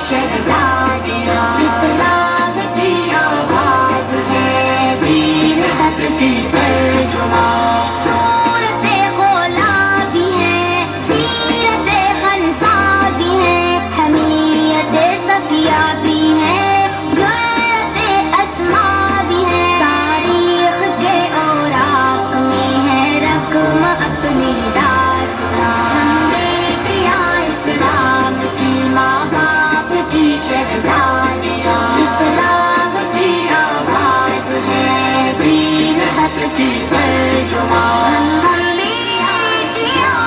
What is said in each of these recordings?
شہزادیاں، اسلام کی آواز ہے، دین حق کی ترجمان، صورت خولا بھی ہے، سیرت خنسا بھی ہے، حمیت صفیہ بھی ہے، جرأت اسما بھی ہے، تاریخ کے اوراق میں ہے رقم اپنی داستان، ہم نے کیا اسلام کی ماں باپ کی شہزادیاں، اسلام کی آواز ہے، دین حق کی ترجمان، ہم بیٹیاں،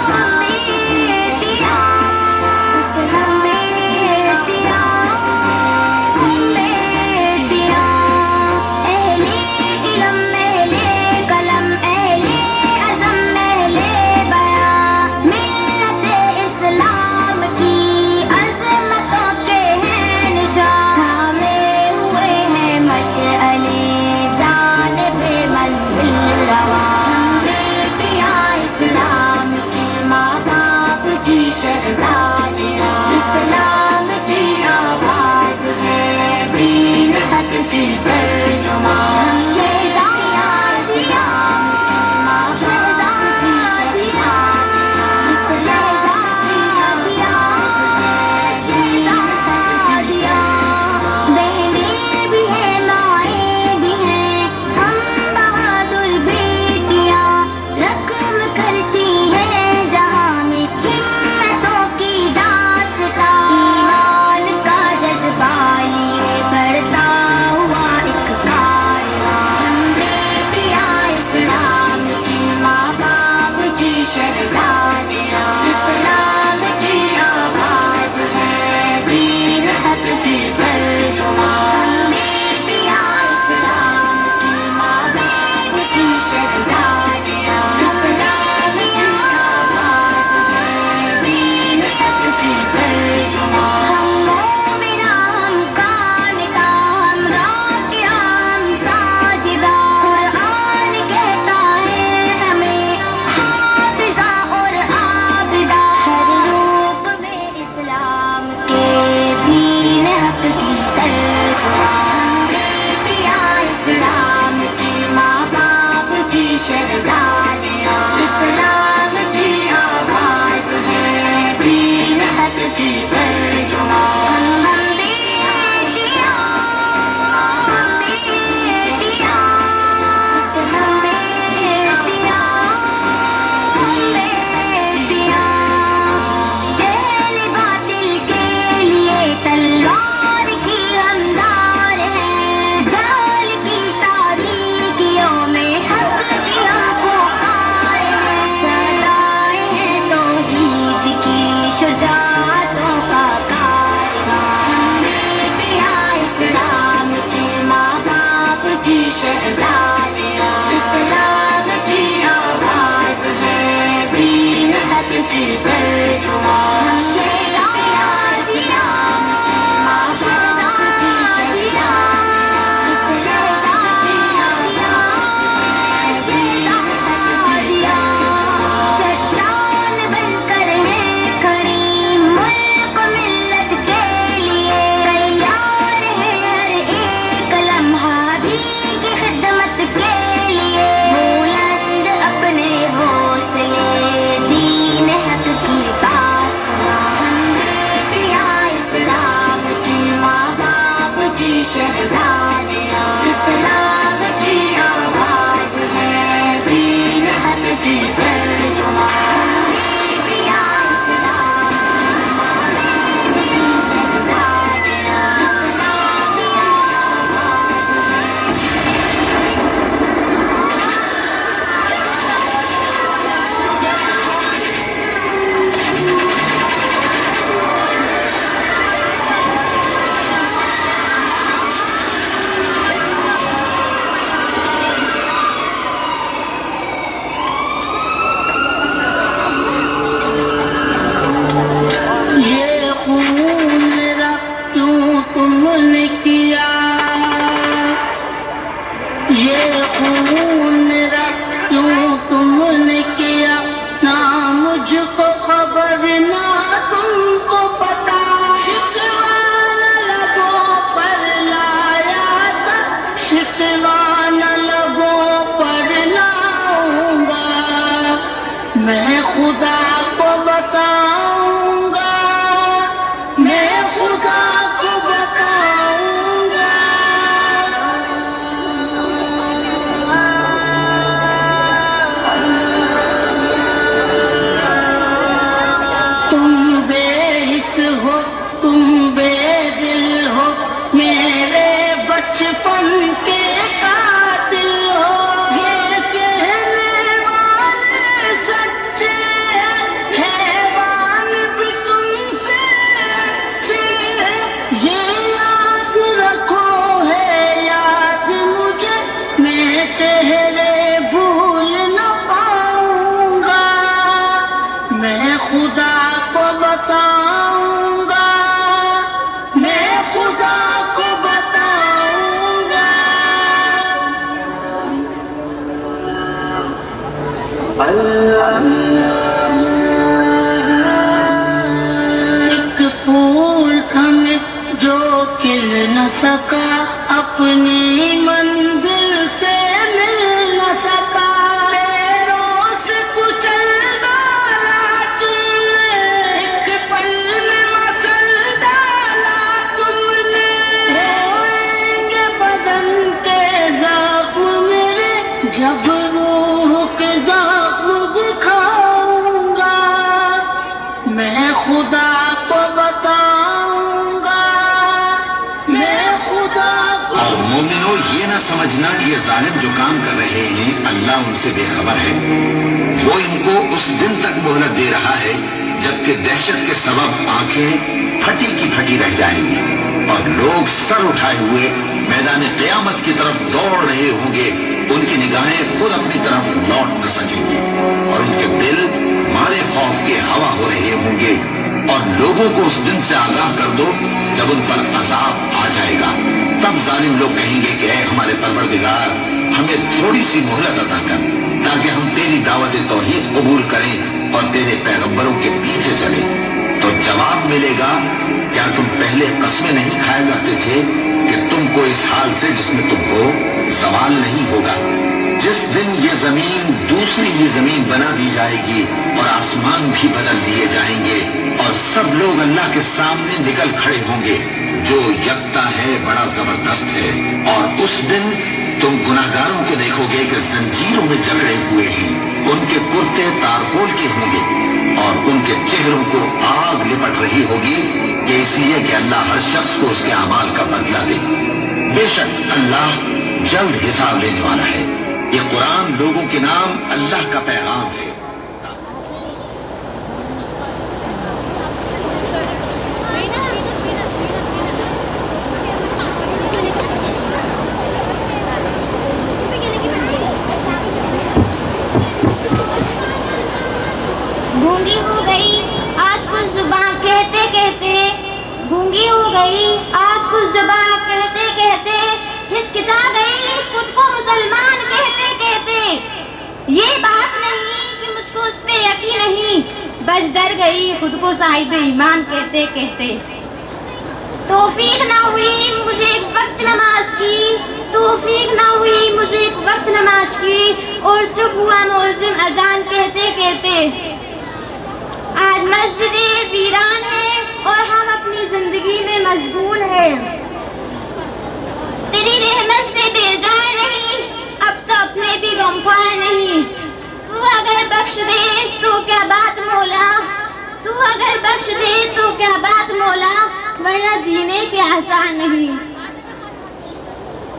ہم بیٹیاں، ہم بیٹیاں، ہم بیٹیاں، اہل علم اہل قلم اہل عزم اہل بیاں، ملت اسلام کی عظمتوں کے ہیں نشان، تھامے ہوئے ہیں مشعلے جانب منزل رواں، ہم بیٹیاں اسلام کی ماں باپ کی شہزادیاں، اسلام کی آواز ہے، دین حق کی ترجمان، ہم شہزادیاں، ماں باپ کی شہزادیاں، شہزادیاں، شہزادیاں، بہنیں بھی ہیں مائیں بھی ہیں، ہم بہادر بیٹیاں، رقم کرتی ہیں جہاں میں ہمتوں تم بے دل ہو میرے بچپن کے قاتل ہو یہ کہنے والے سچے ہیں حیوان بھی تم سے اچھے یہ یاد رکھو ہے یاد مجھے میں چہرے بھول نہ پاؤں گا میں خدا کو بتاؤں گا میں خدا کو بتاؤں گا ایک پھول تھا میں جو کھل نہ سکا اپنی منزل سے مل نہ سکا پیروں سے کچل ڈالا تم نے ایک پل میں مسل ڈالا تم نے ہوئیں گے بدن کے زخم میرے جب روح کے زخم دکھاؤں گا میں خدا کو بتاؤں گا میں خدا کو اور مومنو یہ نہ سمجھنا کہ یہ ظالم جو کام کر رہے ہیں اللہ ان سے بے خبر ہے وہ ان کو اس دن تک مہلت دے رہا ہے جبکہ دہشت کے سبب آنکھیں پھٹی کی پھٹی رہ جائیں گی اور لوگ سر اٹھائے ہوئے میدان قیامت کی طرف دوڑ رہے ہوں گے ان کی نگاہیں خود اپنی طرف لوٹ نہ سکیں گی اور ان کے دل مارے خوف کے ہوا ہو رہے ہوں گے اور لوگوں کو اس دن سے آگاہ کر دو جب ان پر عذاب آ جائے گا تب ظالم لوگ کہیں گے کہ اے ہمارے پروردگار ہمیں تھوڑی سی مہلت عطا کر تاکہ ہم تیری دعوت توحید قبول کریں اور تیرے پیغمبروں کے پیچھے چلیں تو جواب ملے گا کیا تم پہلے قسمیں نہیں کھایا کرتے تھے کہ تم کو اس حال سے جس میں تم ہو زوال نہیں ہوگا جس دن یہ زمین دوسری ہی زمین بنا دی جائے گی اور آسمان بھی بدل دیے جائیں گے اور سب لوگ اللہ کے سامنے نکل کھڑے ہوں گے جو یکتا ہے بڑا زبردست ہے اور اس دن تم گناہگاروں کو دیکھو گے کہ زنجیروں میں جکڑے ہوئے ہیں ان کے کرتے تارپول کے ہوں گے اور ان کے چہروں کو آگ لپٹ رہی ہوگی کہ اس لیے کہ اللہ ہر شخص کو اس کے اعمال کا بدلہ دے بے شک اللہ جلد حساب لینے والا ہے یہ قرآن لوگوں کے نام اللہ کا پیغام ہے گونگی ہو گئی آج کچھ زبان کہتے کہتے گونگی ہو گئی آج کچھ زبان کہتے کہتے ہچکچا گئی خود کو مسلمان کہتے کہتے یہ بات نہیں کہ مجھ کو اس پہ یقین نہیں بس ڈر گئی خود کو صاحب ایمان کہتے کہتے توفیق نہ ہوئی مجھے ایک وقت نماز کی توفیق نہ ہوئی مجھے ایک وقت نماز کی اور چپ ہوا مؤذن اذان کہتے کہتے آج مسجدیں ویران ہیں اور ہم اپنی زندگی میں مشغول ہیں تیری رحمت سے بیزار نہیں اب تو اپنے بھی غمخوار نہیں تو اگر بخش دے تو کیا بات مولا تو اگر بخش دے تو کیا بات مولا ورنہ جینے کے آسان نہیں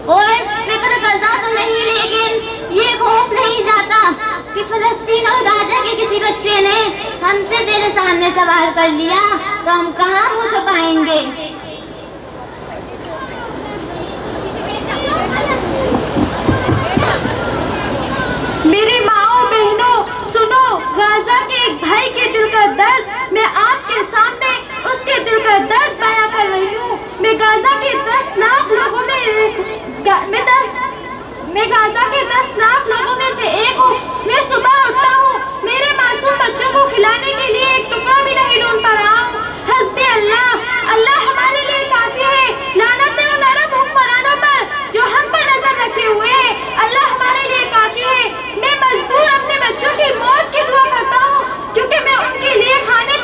اور فکر قضا تو نہیں لیکن یہ خوف نہیں جاتا کہ فلسطین اور غزہ کے کسی بچے نے ہم سے تیرے سامنے سوال کر لیا تو ہم کہاں منہ چھپائیں گے میری ماؤں بہنوں سنو غزہ کے ایک بھائی کے دل کا درد میں آپ کے سامنے اس کے دل کا درد بیان کر رہی ہوں میں غزہ کے 10 لاکھ لوگوں میں سے ایک ہوں میں صبح اٹھتا ہوں میرے معصوم بچوں کو کھلانے کے لیے ایک ٹکڑا بھی نہیں ڈھونڈ پا رہا ہوں حسبی اللہ اللہ ہمارے لیے کافی ہے لعنت ہے ان عرب حکمرانوں پر جو ہم پر نظر رکھے ہوئے ہیں اللہ ہمارے لیے کافی ہے میں مجبور اپنے بچوں کی موت کی دعا کرتا ہوں کیونکہ میں ان کے لیے کھانے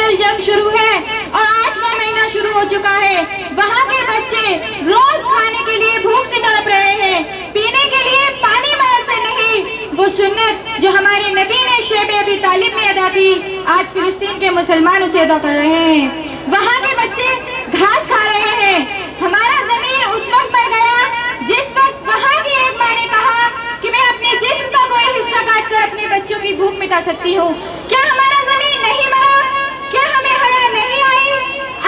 الجنگ شروع ہے اور 8واں مہینہ شروع ہو چکا ہے. وہاں کے بچے روز کھانے کے لیے بھوک سے تڑپ رہے ہیں, پینے کے لیے پانی میسر نہیں. وہ سنت جو ہمارے نبی نے شیب ابی طالب میں ادا کی, آج فلسطین کے مسلمان اسے ادا کر رہے ہیں. وہاں کے بچے گھاس کھا رہے ہیں. ہمارا ضمیر اس وقت پر گیا جس وقت وہاں کی ایک ماں نے کہا کہ میں اپنے جسم کا کوئی حصہ کاٹ کر اپنے بچوں کی بھوک مٹا سکتی ہوں. کیا ہمارا ضمیر نہیں مرا؟ کیا ہمیں حیا نہیں آئی؟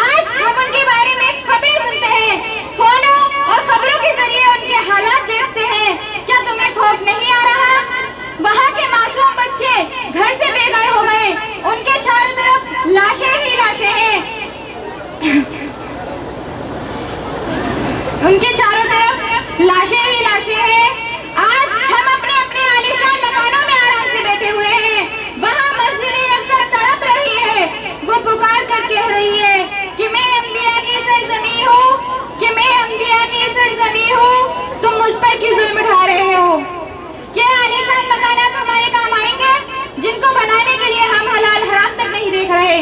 آج ہم ان کے بارے میں خبریں سنتے ہیں, فونوں اور خبروں کے ذریعے ان کے حالات دیکھتے ہیں. کیا تمہیں خوف نہیں آ رہا؟ وہاں کے معصوم بچے گھر سے بے گھر ہو گئے, ان کے چاروں طرف لاشیں ہی لاشیں ہیں. ان کے چاروں طرف لاشیں ہی لاشیں ہیں. آج ہم اپنے اپنے عالیشان مکانوں میں آرام سے بیٹھے ہوئے ہیں. وہاں مسجد اقصی تڑپ رہی ہے. وہ پکار کر کہہ رہی ہے کہ میں انبیاء کی سرزمین ہوں, کہ میں انبیاء کی سرزمین ہوں, تم مجھ پر کیوں ظلم اٹھا رہے ہو؟ کیا عالیشان مکانات ہمارے کام آئیں گے جن کو بنانے کے لیے ہم حلال حرام تک نہیں دیکھ رہے؟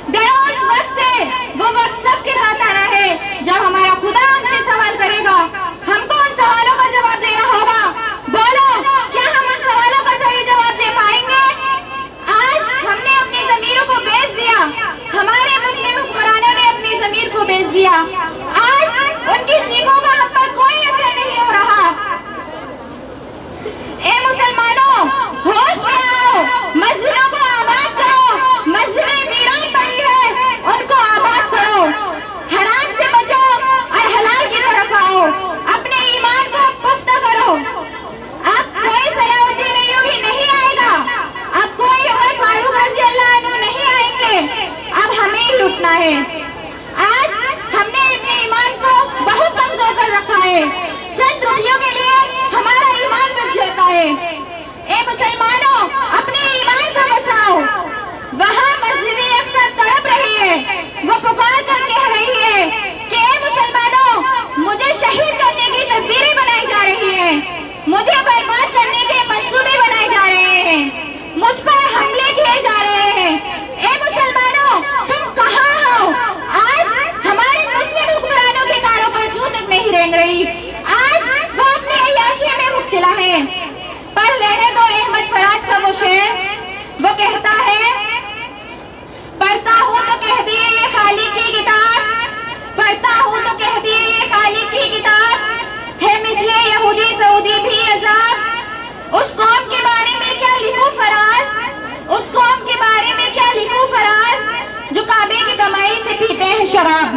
ڈرو اس وقت سے, وہ وقت سب کے ساتھ آنا ہے جب ہمارا خدا ہم سے سوال کرے گا. ہم کو ان سوالوں کا جواب دینا ہوگا. بولو, کیا ہم ان سوالوں کا صحیح جواب دے پائیں گے؟ آج ہم نے اپنی ضمیروں کو بیچ دیا, ہمارے مسلم حکمرانوں نے اپنی ضمیر کو بیچ دیا. آج ان کی چیخوں کا ہم پر کوئی اثر نہیں ہو رہا. اے مسلمانوں, ہوش میں آؤ, مسجدوں کو آباد کرو. مسجدیں ویران پڑی ہے, ان کو آباد کرو. حرام سے بچو اور حلال کی طرف آؤ. اپنے ایمان کو پختہ کرو. اب کوئی صلاح الدین ایوبی نہیں آئے گا, اب کوئی عمر فاروق رضی اللہ عنہ نہیں آئیں گے. اب ہمیں ہی لٹنا ہے. آج ہم نے اپنے ایمان کو بہت کمزور کر رکھا ہے. چند روپیوں کے لیے ہمارا ایمان بچ جاتا ہے. اے مسلمانوں, اپنے ایمان کو بچاؤ. وہاں مسجد اقصی تڑپ رہی ہے. وہ پکار کر کہہ رہی ہے کہ اے مسلمانوں, مجھے شہید کرنے کی تدبیریں بنائی جا رہی ہیں, مجھے برباد کرنے کے منصوبے بنائے جا رہے ہیں, مجھ پر حملے کیے جا رہے ہیں. اے مسلمانوں, تم کہاں ہو؟ آج ہمارے مسلم حکمرانوں کے کاروں پر جو تک نہیں رینگ رہی. آج وہ اپنے عیاشی میں مبتلا ہے. پڑھ لینے دو احمد فراج کا وہ شعر. وہ کہتا ہے, پڑھتا ہوں تو کہہ دیے یہ خالق کی کتاب, پڑھتا ہوں تو کہہ دیے یہ خالق کی کتاب, ہے مثل یہودی سعودی بھی عذاب. اس قوم کے بارے میں کیا لکھوں فراز, اس قوم کے بارے میں کیا لکھوں فراز, جو کعبے کی کمائی سے پیتے ہیں شراب.